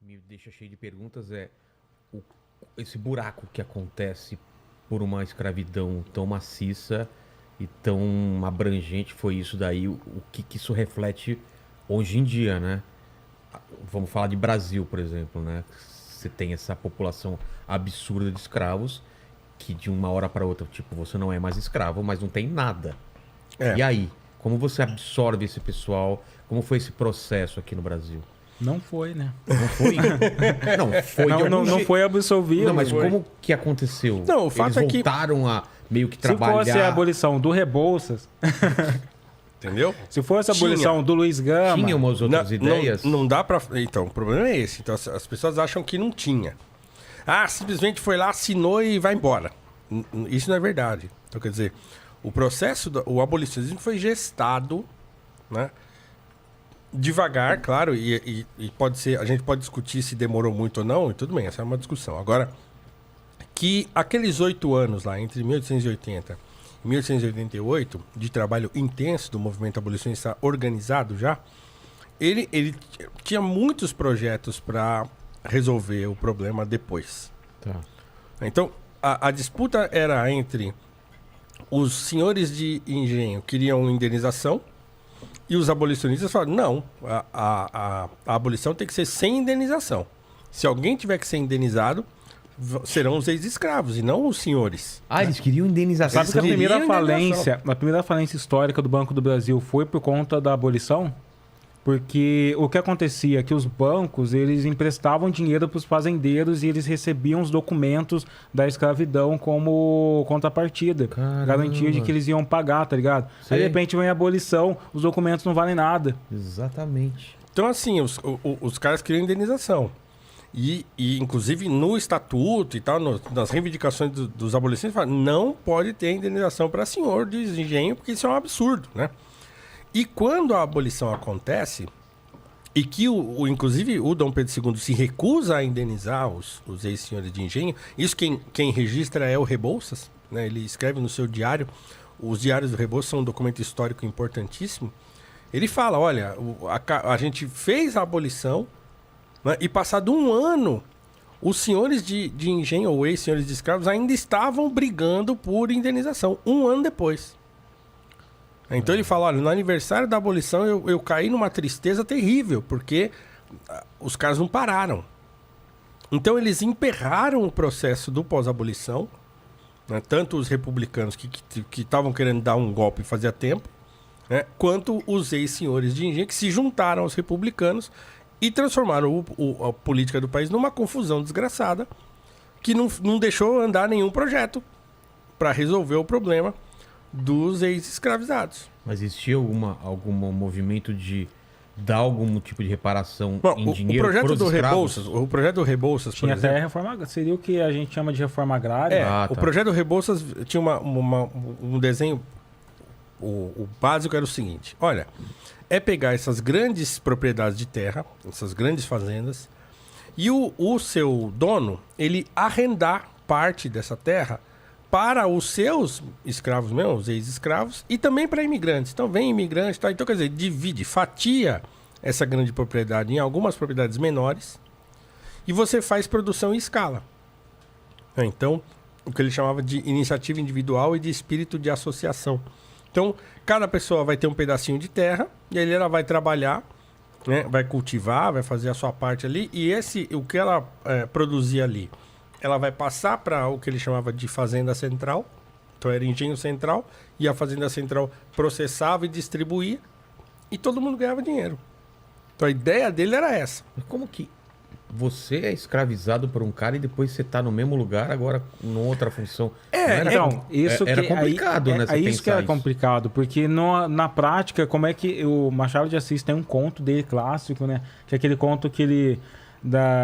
me deixa cheio de perguntas é o- esse buraco que acontece por uma escravidão tão maciça e tão abrangente foi isso daí, o que isso reflete hoje em dia, né? Vamos falar de Brasil, por exemplo, né? Você tem essa população absurda de escravos que de uma hora para outra, tipo, você não é mais escravo, mas não tem nada. É. E aí, como você absorve esse pessoal? Como foi esse processo aqui no Brasil? Não foi, né? Não foi? Não, foi de Não, algum não, não jeito. foi absolvido. Não, mas Foi. como que aconteceu? Não, o fato Eles é que- voltaram a meio que Se trabalhar... fosse a abolição do Rebouças, Entendeu? se fosse a Tinha. abolição do Luiz Gama... Tinha umas outras ideias? Não dá pra. Então, o problema é esse. Então, as pessoas acham que não tinha. Ah, simplesmente foi lá, assinou e vai embora. Isso não é verdade. Então, quer dizer, o processo, o abolicionismo foi gestado, né? Devagar, claro, e pode ser. A gente pode discutir se demorou muito ou não, e tudo bem, essa é uma discussão. Agora, que aqueles 8 anos lá, entre 1880 e 1888, de trabalho intenso do movimento abolicionista organizado já, ele tinha muitos projetos para resolver o problema depois. Tá. Então, a disputa era entre os senhores de engenho que queriam indenização e os abolicionistas falaram, não, a abolição tem que ser sem indenização. Se alguém tiver que ser indenizado, serão os ex-escravos e não os senhores. Ah, eles queriam indenização. Sabe que a Eles primeira queriam falência histórica do Banco do Brasil foi por conta da abolição? Porque o que acontecia é que os bancos, eles emprestavam dinheiro para os fazendeiros e eles recebiam os documentos da escravidão como contrapartida. Caramba. Garantia de que eles iam pagar, tá ligado? Sei. Aí de repente vem a abolição, os documentos não valem nada. Exatamente. Então, assim, os caras queriam indenização. E inclusive, no estatuto e tal, nas reivindicações dos abolicionistas, falaram, não pode ter indenização para senhor de engenho, porque isso é um absurdo, né? E quando a abolição acontece, e que, inclusive, o Dom Pedro II se recusa a indenizar os ex-senhores de engenho, isso quem registra é o Rebouças, né? Ele escreve no seu diário, os diários do Rebouças são um documento histórico importantíssimo. Ele fala, olha, a gente fez a abolição, né? E passado um ano, os senhores de engenho, ou ex-senhores de escravos, ainda estavam brigando por indenização, um ano depois. Então ele fala, olha, no aniversário da abolição eu caí numa tristeza terrível, porque os caras não pararam. Então eles emperraram o processo do pós-abolição, né, tanto os republicanos que estavam querendo dar um golpe fazia tempo, né, quanto os ex-senhores de engenho que se juntaram aos republicanos e transformaram a política do país numa confusão desgraçada que não deixou andar nenhum projeto para resolver o problema dos ex-escravizados. Mas existia algum movimento de dar algum tipo de reparação Bom, em o dinheiro projeto pros do escravos? Rebouças, o projeto do Rebouças, por Tinha até exemplo, reforma, seria o que a gente chama de reforma agrária. Ah, o tá. projeto do Rebouças tinha um desenho, o básico era o seguinte, olha, é pegar essas grandes propriedades de terra, essas grandes fazendas, e o seu dono, ele arrendar parte dessa terra para os seus escravos mesmo, os ex-escravos, e também para imigrantes. Então vem imigrante, tá? Então quer dizer, fatia essa grande propriedade em algumas propriedades menores e você faz produção em escala. Então, o que ele chamava de iniciativa individual e de espírito de associação. Então, cada pessoa vai ter um pedacinho de terra e aí ela vai trabalhar, né? Vai cultivar, vai fazer a sua parte ali e o que ela produzia ali, ela vai passar para o que ele chamava de fazenda central. Então era engenho central e a fazenda central processava e distribuía e todo mundo ganhava dinheiro. Então a ideia dele era essa. Mas como que você é escravizado por um cara e depois você tá no mesmo lugar, agora numa outra função? Não era, Então, isso era que, complicado, né? É você isso que pensar é complicado, porque na prática, como é que o Machado de Assis tem um conto dele clássico, né? Que é aquele conto que ele...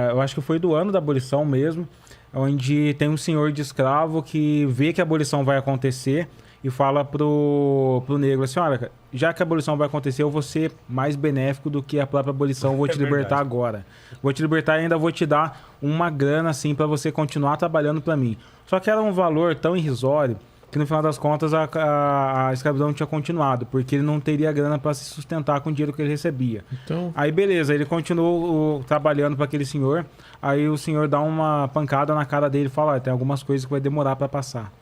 eu acho que foi do ano da abolição mesmo, onde tem um senhor de escravo que vê que a abolição vai acontecer e fala pro negro assim, olha, já que a abolição vai acontecer, eu vou ser mais benéfico do que a própria abolição, vou te libertar agora. Vou te libertar e ainda vou te dar uma grana assim para você continuar trabalhando para mim. Só que era um valor tão irrisório que no final das contas a escravidão tinha continuado, porque ele não teria grana para se sustentar com o dinheiro que ele recebia. Então, Aí beleza, ele continuou trabalhando para aquele senhor, aí o senhor dá uma pancada na cara dele e fala, tem algumas coisas que vai demorar para passar.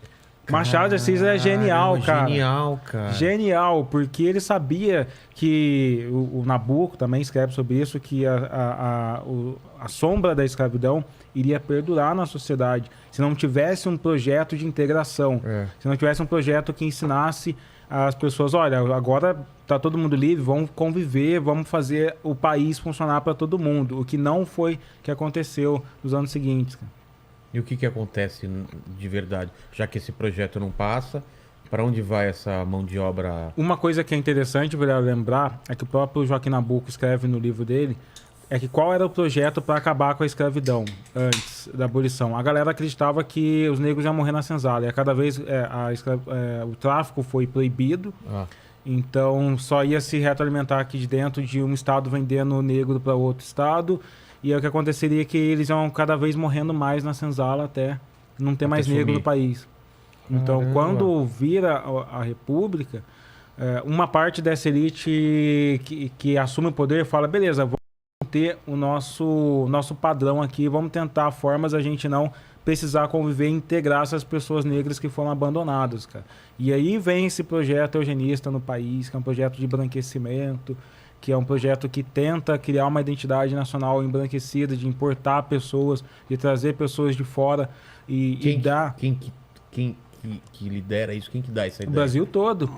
Machado de Assis é genial, caramba, cara. Genial, cara. Genial, porque ele sabia que o Nabucco também escreve sobre isso, que a sombra da escravidão iria perdurar na sociedade se não tivesse um projeto de integração, se não tivesse um projeto que ensinasse as pessoas, olha, agora tá todo mundo livre, vamos conviver, vamos fazer o país funcionar para todo mundo, o que não foi que aconteceu nos anos seguintes, cara. E o que acontece de verdade? Já que esse projeto não passa, para onde vai essa mão de obra? Uma coisa que é interessante para lembrar é que o próprio Joaquim Nabuco escreve no livro dele é que qual era o projeto para acabar com a escravidão antes da abolição. A galera acreditava que os negros iam morrer na senzala. E cada vez o tráfico foi proibido, então só ia se retroalimentar aqui de dentro de um estado vendendo o negro para outro estado. E aí o que aconteceria é que eles iam cada vez morrendo mais na senzala até não ter mais negro no país. Então, quando vira a República, uma parte dessa elite que assume o poder fala, beleza, vamos ter o nosso padrão aqui, vamos tentar formas a gente não precisar conviver e integrar essas pessoas negras que foram abandonadas, cara. E aí vem esse projeto eugenista no país, que é um projeto de embranquecimento, que é um projeto que tenta criar uma identidade nacional embranquecida, de importar pessoas, de trazer pessoas de fora e dar... Quem que lidera isso? Quem que dá essa ideia? O Brasil todo.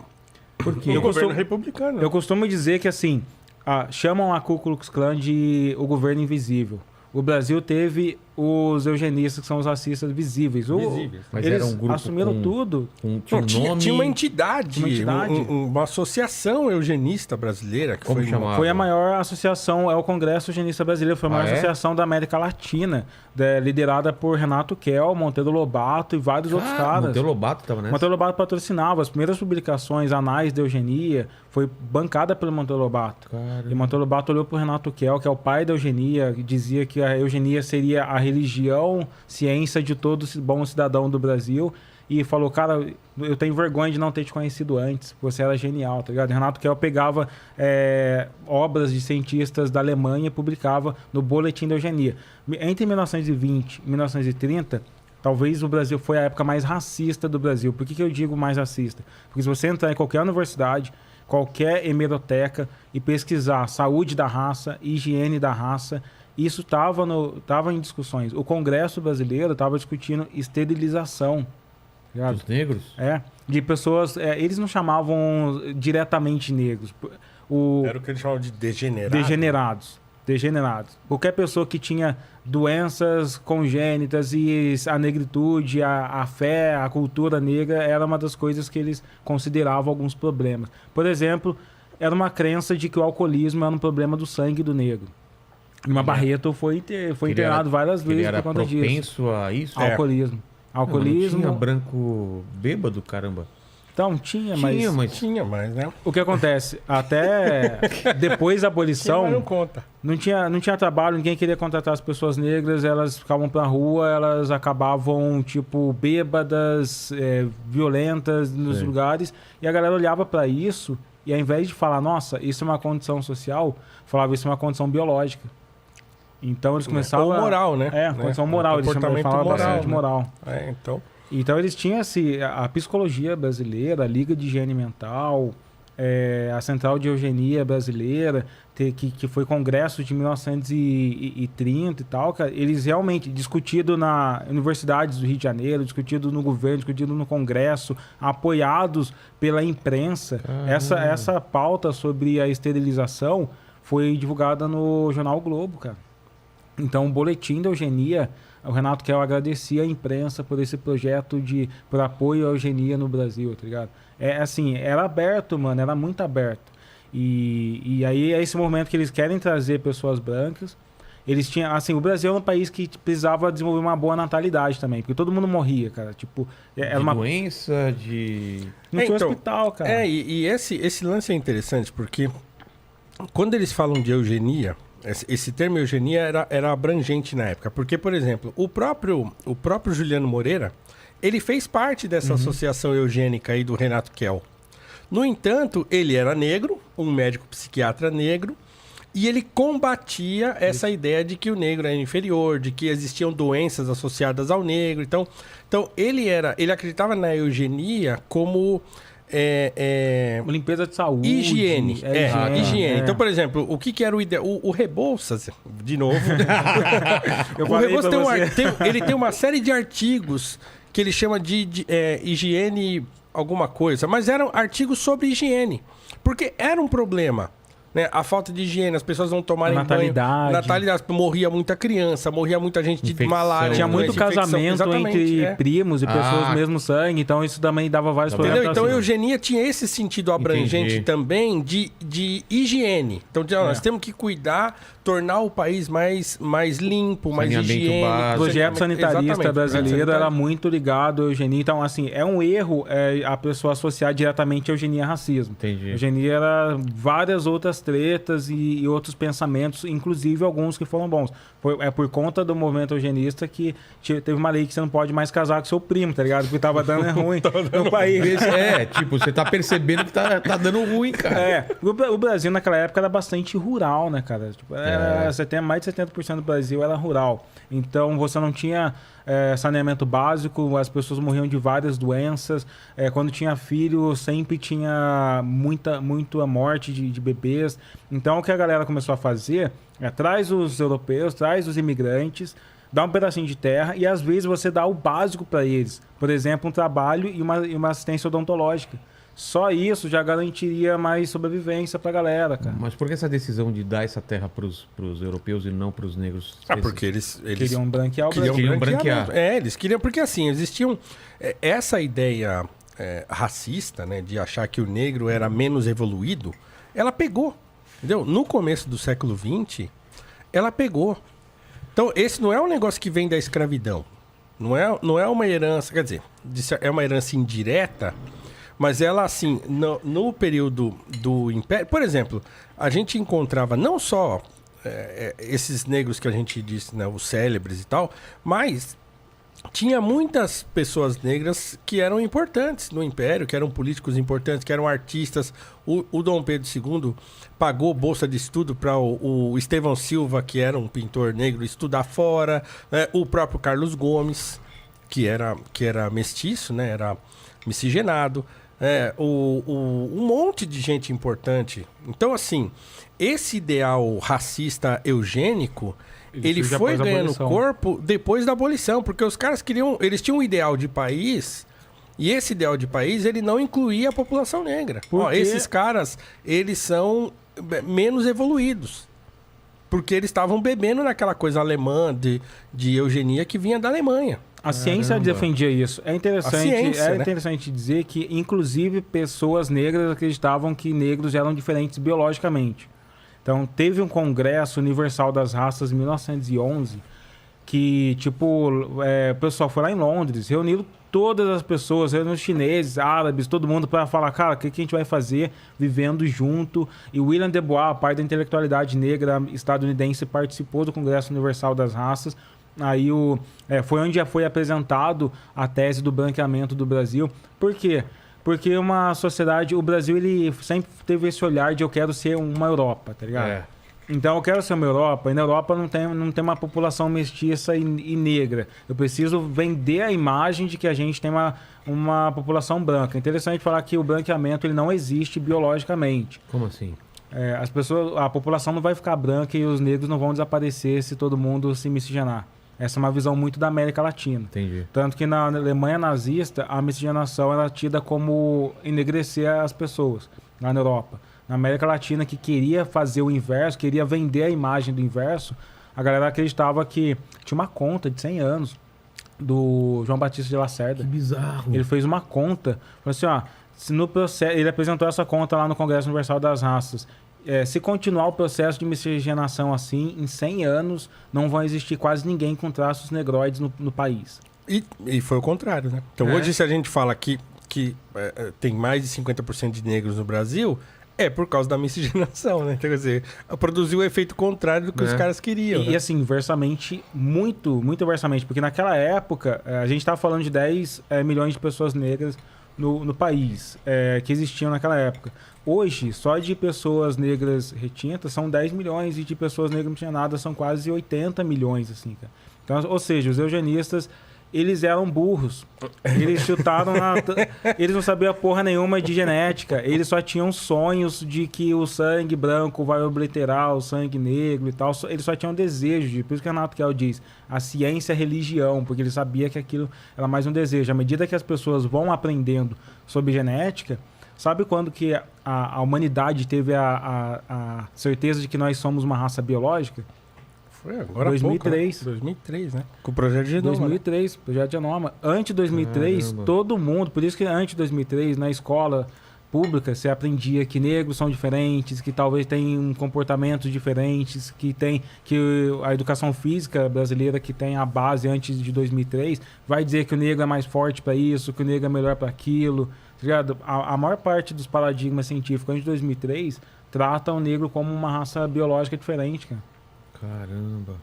Porque o governo republicano. Eu costumo dizer que, assim, chamam a Ku Klux Klan de o governo invisível. O Brasil teve os eugenistas, que são os racistas visíveis. Mas eles era um grupo assumiram tudo. Tinha uma entidade, uma associação eugenista brasileira. Que Como chamava? Foi a maior associação, é o Congresso Eugenista Brasileiro, foi a maior associação da América Latina, liderada por Renato Kell, Monteiro Lobato e vários outros caras. Monteiro Lobato estava nessa? Monteiro Lobato patrocinava. As primeiras publicações, Anais de Eugenia, foi bancada pelo Monteiro Lobato. Caramba. E Monteiro Lobato olhou pro Renato Kell, que é o pai da eugenia, que dizia que a eugenia seria a religião, ciência de todo bom cidadão do Brasil, e falou, cara, eu tenho vergonha de não ter te conhecido antes, você era genial, tá ligado? Renato Kell pegava obras de cientistas da Alemanha e publicava no Boletim da Eugenia. Entre 1920 e 1930, talvez o Brasil foi a época mais racista do Brasil. Por que eu digo mais racista? Porque se você entrar em qualquer universidade, qualquer hemeroteca e pesquisar saúde da raça, higiene da raça, isso estava em discussões. O Congresso brasileiro estava discutindo esterilização. Dos negros? De pessoas... eles não chamavam diretamente negros. Era o que eles chamavam de degenerados. Degenerados. Qualquer pessoa que tinha doenças congênitas e a negritude, a fé, a cultura negra, era uma das coisas que eles consideravam alguns problemas. Por exemplo, era uma crença de que o alcoolismo era um problema do sangue do negro. Uma Barreto foi internado várias vezes por conta disso. Ele era propenso a isso? Alcoolismo. Alcoolismo. Não tinha branco bêbado, caramba. Então, tinha, mas, né? O que acontece? Até depois da abolição... não conta. Não tinha trabalho, ninguém queria contratar as pessoas negras, elas ficavam pra rua, elas acabavam, tipo, bêbadas, violentas nos lugares, e a galera olhava pra isso, e ao invés de falar, nossa, isso é uma condição social, falava, isso é uma condição biológica. Então eles começavam... Ou moral, né? Condição moral, eles falavam bastante moral. Então eles tinham a psicologia brasileira, a Liga de Higiene Mental, a Central de Eugenia Brasileira, que foi congresso de 1930 e tal, cara, eles realmente discutido na universidades do Rio de Janeiro, discutido no governo, discutido no Congresso, apoiados pela imprensa. Essa pauta sobre a esterilização foi divulgada no jornal o Globo, cara. Então o boletim da eugenia, o Renato Kell agradecia a imprensa por esse projeto por apoio à eugenia no Brasil, tá ligado? Assim, era aberto, mano, era muito aberto. E aí é esse momento que eles querem trazer pessoas brancas. Eles tinham, assim, o Brasil é um país que precisava desenvolver uma boa natalidade também, porque todo mundo morria, cara. Tipo, era uma doença, de... Não tinha hospital, cara. E esse lance é interessante, porque quando eles falam de eugenia, esse termo eugenia era abrangente na época. Porque, por exemplo, o próprio Juliano Moreira, ele fez parte dessa associação eugênica aí do Renato Kell. No entanto, ele era negro, um médico psiquiatra negro, e ele combatia essa ideia de que o negro era inferior, de que existiam doenças associadas ao negro. Então ele acreditava na eugenia como limpeza de saúde. Higiene. Higiene. Então, por exemplo, o que era o ideal? O Rebouças, de novo. O Rebouças ele tem uma série de artigos que ele chama de higiene alguma coisa, mas eram artigos sobre higiene. Porque era um problema. Né? A falta de higiene, as pessoas não tomarem natalidade. banho. Natalidade. Morria muita criança, morria muita gente de malária. Tinha muito casamento entre primos e pessoas do mesmo sangue, então isso também dava vários problemas. Então a eugenia tinha esse sentido abrangente também de higiene. Então nós temos que cuidar, tornar o país mais limpo, mais higiênico. O projeto sanitarista brasileiro era muito ligado à eugenia. Então, assim, é um erro a pessoa associar diretamente a eugenia a racismo. Entendi. Eugenia era várias outras tretas e outros pensamentos, inclusive alguns que foram bons. É por conta do movimento eugenista que teve uma lei que você não pode mais casar com seu primo, tá ligado? Porque tava dando ruim no país. Você tá percebendo que tá dando ruim, cara. O Brasil naquela época era bastante rural, né, cara? Tipo, mais de 70% do Brasil era rural. Então você não tinha saneamento básico, as pessoas morriam de várias doenças. Quando tinha filho, sempre tinha muita morte de bebês. Então o que a galera começou a fazer traz os europeus, traz os imigrantes, dá um pedacinho de terra e às vezes você dá o básico para eles. Por exemplo, um trabalho e uma assistência odontológica. Só isso já garantiria mais sobrevivência pra galera, cara. Mas por que essa decisão de dar essa terra pros europeus e não pros negros? Porque eles queriam branquear o Brasil. Queriam branquear. Eles queriam... Porque assim, existiam... essa ideia racista, né? De achar que o negro era menos evoluído, ela pegou. Entendeu? No começo do século XX, ela pegou. Então, esse não é um negócio que vem da escravidão. Não é uma herança... Quer dizer, é uma herança indireta... Mas ela, assim, no período do Império... Por exemplo, a gente encontrava não só esses negros que a gente disse, né, os célebres e tal, mas tinha muitas pessoas negras que eram importantes no Império, que eram políticos importantes, que eram artistas. O Dom Pedro II pagou bolsa de estudo para o Estevão Silva, que era um pintor negro, estudar fora. Né? O próprio Carlos Gomes, que era mestiço, né? Era miscigenado. Um monte de gente importante. Então, assim, esse ideal racista eugênico, ele foi ganhando corpo depois da abolição, porque os caras eles tinham um ideal de país, e esse ideal de país, ele não incluía a população negra. Esses caras, eles são menos evoluídos, porque eles estavam bebendo naquela coisa alemã de eugenia que vinha da Alemanha. A ciência defendia isso. É interessante, interessante dizer que, inclusive, pessoas negras acreditavam que negros eram diferentes biologicamente. Então, teve um Congresso Universal das Raças em 1911 que, o pessoal foi lá em Londres, reuniram todas as pessoas, reuniram os chineses, árabes, todo mundo para falar, cara, o que a gente vai fazer vivendo junto? E William Du Bois, pai da intelectualidade negra estadunidense, participou do Congresso Universal das Raças. Aí foi onde foi apresentado a tese do branqueamento do Brasil. Por quê? Porque uma sociedade... O Brasil, ele sempre teve esse olhar de eu quero ser uma Europa, tá ligado? Então, eu quero ser uma Europa. E na Europa não tem uma população mestiça e negra. Eu preciso vender a imagem de que a gente tem uma população branca. É interessante falar que o branqueamento ele não existe biologicamente. Como assim? A população não vai ficar branca e os negros não vão desaparecer se todo mundo se miscigenar. Essa é uma visão muito da América Latina. Entendi. Tanto que na Alemanha nazista, a miscigenação era tida como enegrecer as pessoas, lá na Europa. Na América Latina, que queria fazer o inverso, queria vender a imagem do inverso, a galera acreditava que tinha uma conta de 100 anos do João Batista de Lacerda. Que bizarro. Ele fez uma conta, falou assim, se no processo, ele apresentou essa conta lá no Congresso Universal das Raças. Se continuar o processo de miscigenação assim, em 100 anos, não vai existir quase ninguém com traços negroides no país. E foi o contrário, né? Então hoje, se a gente fala que tem mais de 50% de negros no Brasil, É, por causa da miscigenação, né? Quer dizer, produziu o efeito contrário do que os caras queriam. E assim, inversamente, muito inversamente, porque naquela época, a gente estava falando de 10 milhões de pessoas negras no país, que existiam naquela época. Hoje, só de pessoas negras retintas são 10 milhões e de pessoas negras miscigenadas são quase 80 milhões, assim, cara. Então, ou seja, os eugenistas, eles eram burros. Eles chutaram Eles não sabiam porra nenhuma de genética. Eles só tinham sonhos de que o sangue branco vai obliterar o sangue negro e tal. Eles só tinham desejo. Por isso que o Renato Kell diz, a ciência é religião, porque ele sabia que aquilo era mais um desejo. À medida que as pessoas vão aprendendo sobre genética, sabe quando que a humanidade teve a certeza de que nós somos uma raça biológica? Foi agora 2003. Pouco, né? 2003, né? Com o projeto de genoma. 2003, projeto de genoma. Antes de 2003, Caramba. todo mundo... Por isso que antes de 2003, na escola pública, você aprendia que negros são diferentes, que talvez tenham comportamentos diferentes, que a educação física brasileira, que tem a base antes de 2003, vai dizer que o negro é mais forte para isso, que o negro é melhor para aquilo. Tá ligado? A maior parte dos paradigmas científicos antes de 2003 tratam o negro como uma raça biológica diferente, cara. Caramba.